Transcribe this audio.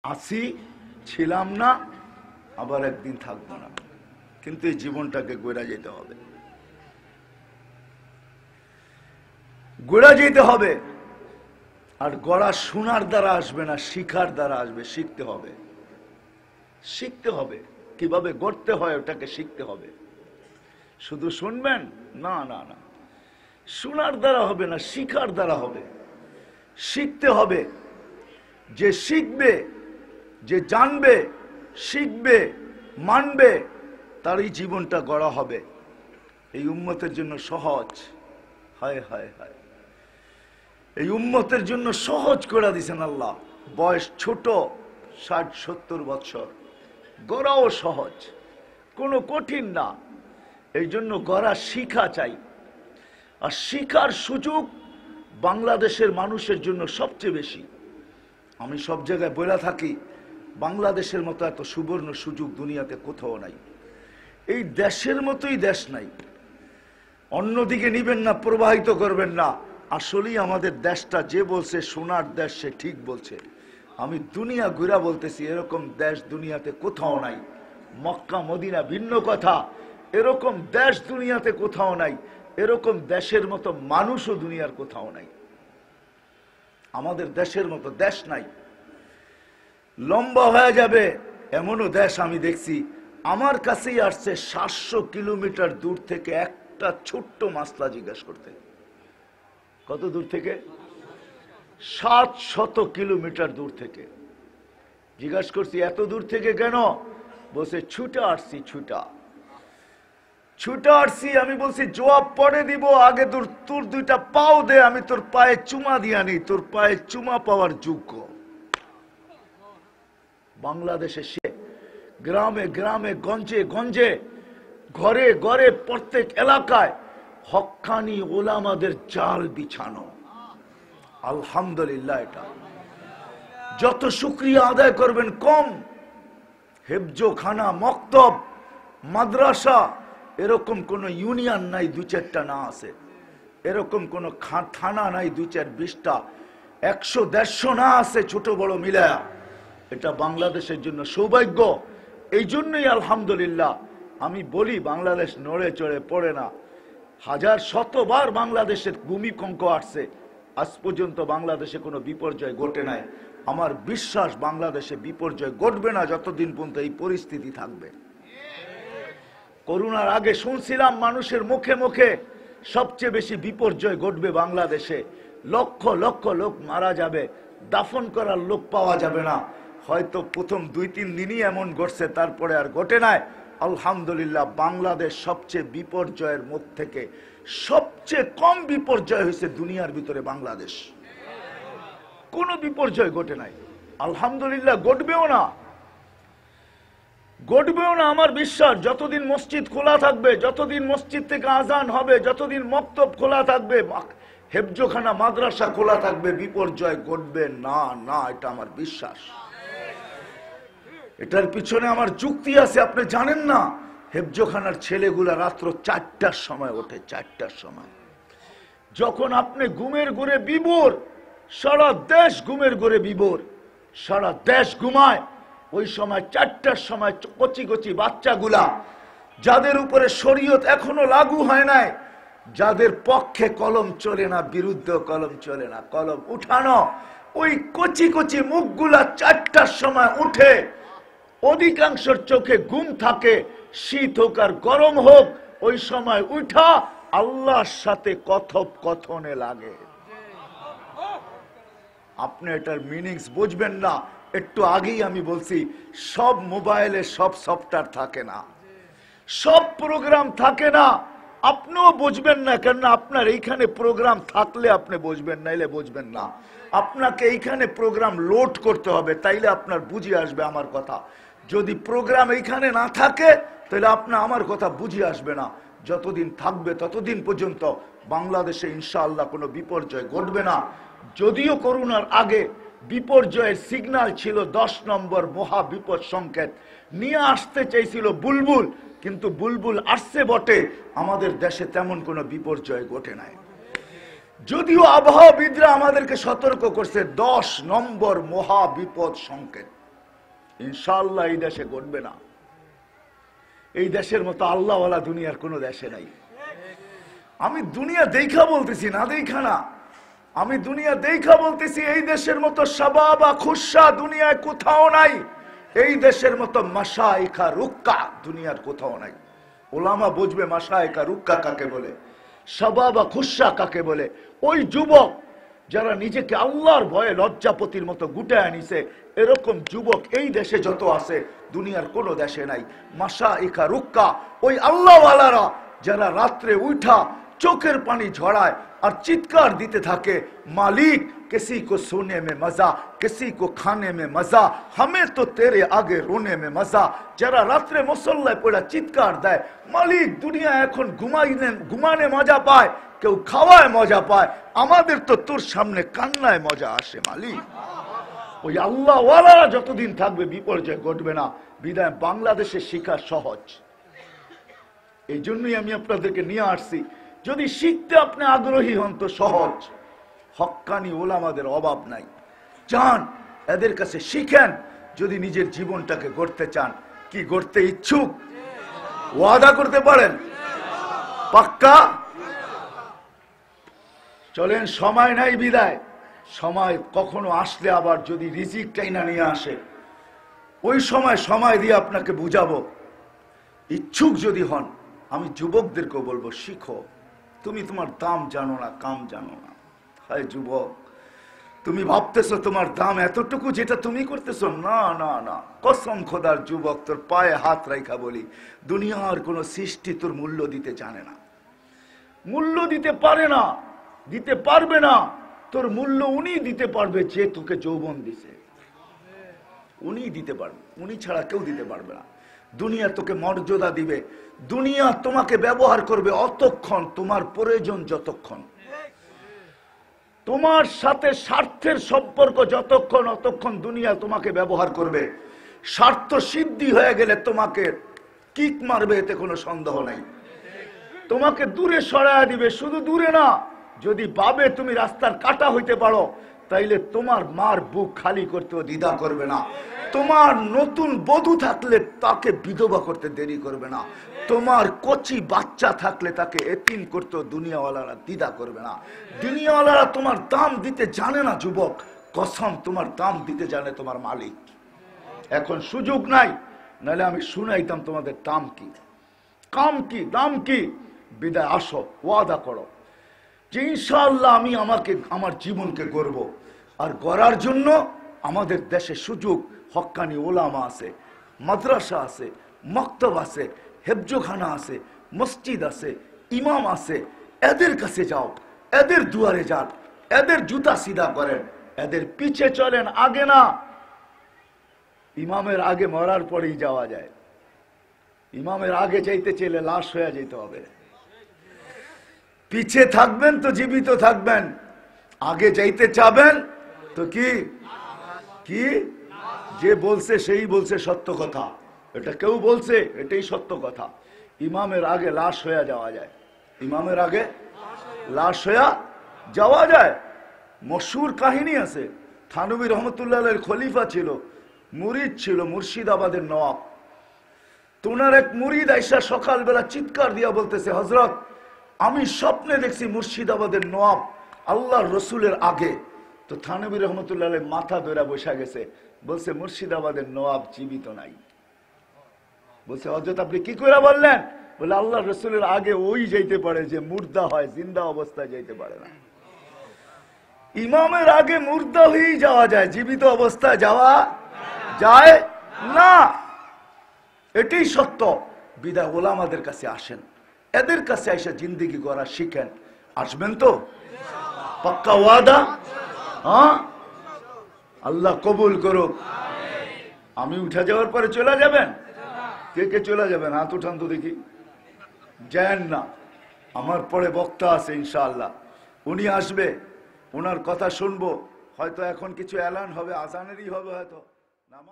আছি, ছিলাম না, আবার একদিন থাকবো না, কিন্তু এই জীবনটাকে গড়া যেতে হবে, গড়া যেতে হবে। আর গড়া শোনার দ্বারা আসবে না, শিখার দ্বারা আসবে। শিখতে হবে, শিখতে হবে কিভাবে গড়তে হয়, ওটাকে শিখতে হবে। শুধু শুনবেন না, না না, শোনার দ্বারা হবে না, শিখার দ্বারা হবে। শিখতে হবে। যে শিখবে, যে জানবে, শিখবে, মানবে, তারই জীবনটা গড়া হবে। এই উম্মতের জন্য সহজ। হায় হায় হায়, এই উম্মতের জন্য সহজ করে দিয়েছেন আল্লাহ। বয়স ছোট, 60-70 বছর, গড়াও সহজ, কোনো কঠিন না। এই জন্য গড়া শিখা চাই। আর শিখার সুযোগ বাংলাদেশের মানুষের জন্য সবচেয়ে বেশি। আমি সব জায়গায় বলে থাকি, বাংলাদেশের মতো এত সুবর্ণ সুযোগ দুনিয়াতে কোথাও নাই। এই দেশের মতোই দেশ নাই। অন্যদিকে নিবেন না, প্রবাহিত করবেন না। আসলেই আমাদের দেশটা, যে বলছে সোনার দেশ, সে ঠিক বলছে। আমি দুনিয়া ঘুরা বলতেছি, এরকম দেশ দুনিয়াতে কোথাও নাই। মক্কা মদিনা ভিন্ন কথা, এরকম দেশ দুনিয়াতে কোথাও নাই। এরকম দেশের মতো মানুষও দুনিয়ার কোথাও নাই। আমাদের দেশের মতো দেশ নাই। লম্বা হয়ে যাবে এমনও দেশ আমি দেখছি। আমার কাছেই আসছে 700 কিলোমিটার দূর থেকে একটা ছোট্ট মাসলা জিজ্ঞাসা করতে। কত দূর থেকে? 700 কিলোমিটার দূর থেকে জিজ্ঞাসা করছি, এত দূর থেকে কেন? বলছে ছুটা আসছি, ছুটা আসছি। আমি বলছি জবাব পরে দিব, আগে তোর দুইটা পাও দে, আমি তোর পায়ে চুমা দিয়া নি, তোর পায়ে চুমা পাওয়ার যোগ্য। বাংলাদেশে সে গ্রামে গ্রামে, গঞ্জে গঞ্জে, ঘরে ঘরে, প্রত্যেক এলাকায় হক্কানি ওলামাদের জাল বিছানো। আলহামদুলিল্লাহ। এটা যত শুকরিয়া আদায় করবেন কম। হেফজোখানা, মক্তব, মাদ্রাসা, এরকম কোন ইউনিয়ন নাই 2-4টা না আছে। এরকম কোন থানা নাই 2-4-20টা, 100-150 না আছে, ছোট বড় মিলায়া। এটা বাংলাদেশের জন্য সৌভাগ্য। এই জন্যই আলহামদুলিল্লাহ আমি বলি, বাংলাদেশ নড়ে চড়ে পড়ে না। 1000-শতবার বাংলাদেশের ভূমিকম্প আসছে, আজ পর্যন্ত বাংলাদেশে কোনো বিপর্যয় ঘটে নাই। আমার বিশ্বাস বাংলাদেশে বিপর্যয় ঘটবে না যতদিন পর্যন্ত এই পরিস্থিতি থাকবে। করোনার আগে শুনছিলাম মানুষের মুখে মুখে সবচেয়ে বেশি বিপর্যয় ঘটবে বাংলাদেশে। লক্ষ লক্ষ লোক মারা যাবে, দাফন করার লোক পাওয়া যাবে না। হয়তো প্রথম 2-3 দিনই এমন ঘটছে, তারপরে আর ঘটে নাই। আলহামদুলিল্লাহ, বাংলাদেশ সবচেয়ে বিপর্যয়ের মধ্যে থেকে সবচেয়ে কম বিপর্যয় হয়েছে দুনিয়ার ভিতরে বাংলাদেশ। কোনো বিপর্যয় ঘটে নাই, আলহামদুলিল্লাহ। ঘটবেও না, ঘটবেও না। আমার বিশ্বাস যতদিন মসজিদ খোলা থাকবে, যতদিন মসজিদ থেকে আজান হবে, যতদিন মক্তব খোলা থাকবে, হেফজোখানা মাদ্রাসা খোলা থাকবে, বিপর্যয় ঘটবে না। না, এটা আমার বিশ্বাস। এটার পিছনে আমার যুক্তি আছে, আপনি জানেন না? হেফজোখানার ছেলেগুলা রাত্র 4টার সময় ওঠে, 4টার সময়। যখন আপনি ঘুমের ঘরে বিভোর, সারা দেশ ঘুমের ঘরে বিভোর, সারা দেশ ঘুমায়, ওই সময় 4টার সময় কচি কচি বাচ্চাগুলা, যাদের উপরে শরীয়ত এখনো লাগু হয় নাই, যাদের পক্ষে কলম চলে না, বিরুদ্ধে কলম চলে না, কলম উঠানো, ওই কচি কচি মুখগুলা 4টার সময় উঠে। অধিকাংশের চোখে ঘুম থাকে, শীত হোক আর গরম হোক, ওই সময় উঠা আল্লাহর সাথে কথোপকথনে লাগে। আপনি এটার মিনিংস বুঝবেন না। একটু আগেই আমি বলছি, সব মোবাইলে সব সফটওয়্যার থাকে না, সব প্রোগ্রাম থাকে না। আপনিও বুঝবেন না, কেন আপনার এইখানে প্রোগ্রাম থাকলে আপনি বুঝবেন, নাইলে বুঝবেন না। আপনাকে এইখানে প্রোগ্রাম লোড করতে হবে, তাইলে আপনার বুঝে আসবে আমার কথা। যদি প্রোগ্রাম এইখানে না থাকে, তাহলে আপনার আমার কথা বুঝে আসবে না। যতদিন থাকবে ততদিন পর্যন্ত বাংলাদেশে ইনশাআল্লাহ কোনো বিপর্যয় ঘটবে না। যদিও করোনার আগে বিপর্যয়ের সিগন্যাল ছিল 10 নম্বর মহা বিপদ সংকেত নিয়ে আসতে চাইছিল বুলবুল, কিন্তু বুলবুল আসছে বটে, আমাদের দেশে তেমন কোনো বিপর্যয় ঘটে নাই। যদিও আবহাওয়াবিদরা আমাদেরকে সতর্ক করছে 10 নম্বর মহা বিপদ সংকেত। ইনশাআল্লাহ এই দেশে ঘটবে না। এই দেশের মতো আল্লাহওয়ালা দুনিয়ার কোনো দেশে নাই। আমি দুনিয়া দেখা বলতেছি, না দেখা না, আমি দুনিয়া দেখা বলতেছি। এই দেশের মতো শাবাবা খুশা দুনিয়ায় কোথাও নাই। এই দেশের মতো মাশায়েখা রুক্কা দুনিয়ার কোথাও নাই। ওলামা বুঝবে মাশায়েখা রুক্কা কাকে বলে, শাবাবা খুশা কাকে বলে। ওই যুবক যারা নিজেকে আল্লাহর ভয়ে লজ্জাপতির মতো গুটায় নিছে, এরকম যুবক এই দেশে যত আছে দুনিয়ার কোনো দেশে নাই। মাশায়েখা রুক্কা ওই আল্লাহওয়ালারা যারা রাত্রে উঠা চোখের পানি ঝরায় আর চিৎকার দিতে থাকে, মালিক किसी को सोने में मजा, किसी को खाने में मजा, हमें तो तेरे आगे रोने में मजा। যারা রাত্রে মুসল্লায় পড়া চিৎকার দেয়, মালিক দুনিয়া এখন ঘুমানে মজা পায়, কেউ খাওয়ায় মজা পায়, আমাদের তো তোর সামনে কান্নায় মজা আসে মালিক। ওই আল্লাহওয়ালারা যতদিন থাকবে বিপর্যয় ঘটবে না। বিদায় বাংলাদেশে শিক্ষা সহজ। এই জন্যই আমি আপনাদেরকে নিয়ে আসছি। যদি শিখতে আপনি আগ্রহী হন তো সহজ। হক্কানি ওলামাদের অভাব নাই, চান এদের কাছে শিখেন। যদি নিজের জীবনটাকে গড়তে চান, কি গড়তে ইচ্ছুক? ওয়াদা করতে পারেন? পাক্কা? চলেন, সময় নাই বিদায়। সময় কখনো আসলে আবার যদি রিজিক টাইনা নিয়ে আসে, ওই সময় দিয়ে আপনাকে বুঝাবো। ইচ্ছুক যদি হন, আমি যুবকদেরকেও বলবো শিখো। তুমি তোমার দাম জানো না, কাম জানো না। হায় যুবক, তুমি ভাবতেছো তোমার দাম এতটুকু যেটা তুমি করতেছো। না না না, কসম খোদার যুবক, তোর পায়ে হাত রাখা বলি, দুনিয়ার কোনো সৃষ্টি তোর মূল্য দিতে জানে না, মূল্য দিতে পারে না, দিতে পারবে না। তোর মূল্য উনি দিতে পারবে যে তোকে যৌবন দিছে, উনি দিতে পারবে, উনি ছাড়া কেউ দিতে পারবে না। দুনিয়া তোকে মর্যাদা দিবে, দুনিয়া তোমাকে ব্যবহার করবে অতক্ষণ, তোমার প্রয়োজন যতক্ষণ, তোমার সাথে স্বার্থের সম্পর্ক যতক্ষণ, অতক্ষণ দুনিয়া তোমাকে ব্যবহার করবে। স্বার্থ সিদ্ধি হয়ে গেলে তোমাকে কিক মারবে, এতে কোনো সন্দেহ নাই। তোমাকে দূরে সরায় দিবে, শুধু দূরে না, যদি ভাবে তুমি রাস্তার কাটা হইতে পারো, তাইলে তোমার মার বুক খালি করতেও দ্বিধা করবে না। তোমার নতুন বধূ থাকলে তাকে বিধবা করতে দেরি করবে না। তোমার কচি বাচ্চা থাকলে তাকে এতিম করতেও দুনিয়াওয়ালারা দ্বিধা করবে না। দুনিয়াওয়ালারা তোমার দাম দিতে জানে না যুবক, কসম তোমার দাম দিতে জানে তোমার মালিক। এখন সুযোগ নাই, নাহলে আমি শুনাইতাম তোমাদের দাম কি, কাম কি, দাম কি। বিদায় আসো, ওয়াদা করো যে ইনশাআল্লাহ আমি আমার জীবনকে গড়ব। আর গড়ার জন্য আমাদের দেশে সুযোগ, হক্কানি ওলামা আছে, মাদ্রাসা আছে, মক্তব আছে, হেফজোখানা আছে, মসজিদ আছে, ইমাম আছে। এদের কাছে যাও, এদের দুয়ারে যান, এদের জুতা সিধা করেন, এদের পিছে চলেন, আগে না। ইমামের আগে মরার পরেই যাওয়া যায়, ইমামের আগে যাইতে চাইলে লাশ হয়ে যেতে হবে। পিছে থাকবেন তো জীবিত থাকবেন, আগে যাইতে চাবেন তো কি কি যে বলছে সেই বলছে সত্য কথা, এটা কেউ বলছে, এটাই সত্য কথা। ইমামের আগে লাশ হয়ে যাওয়া যায়, ইমামের আগে লাশ হয়ে যাওয়া যায়। মশহুর কাহিনী আছে, থানবী রহমতুল্লাহের খলিফা ছিল, মুরিদ ছিল, মুর্শিদাবাদের নওয়াব। তোনার এক মুরিদ আইসা সকালবেলা চিৎকার দিয়া বলতেছে, হজরত আমি স্বপ্নে দেখছি মুর্শিদাবাদের নওয়াব আল্লাহর রসুলের আগে। তো থানবী রহমতুল্লাহ মাথা ধরে বসা গেছে, বলছে মুর্শিদাবাদের নওয়াব জীবিত নাই। বলছে হযরত আপনি কি করে বললেন? বলে আল্লাহর রসুলের আগে ওই যাইতে পারে যে মুর্দা হয়, জিন্দা অবস্থায় যাইতে পারে না। ইমামের আগে মুর্দা হয়েই যাওয়া যায়, জীবিত অবস্থায় যাওয়া যায় না, এটাই সত্য। বিদায় ওলামাদের কাছে আসেন, এদের কাছে এসে জিন্দেগি গড়া শিখেন। আসবেন তো? পাক্কা ওয়াদা? হ্যাঁ, আল্লাহ কবুল করুক। আমি উঠে যাওয়ার পরে চলে যাবেন? কে কে চলে যাবেন? হাত উঠান তো দেখি। যান না, আমার পরে বক্তা আছে ইনশাআল্লাহ, উনি আসবে, ওনার কথা শুনবো। হয়তো এখন কিছু এলান হবে, আজানেরই হবে হয়তো। নামাজ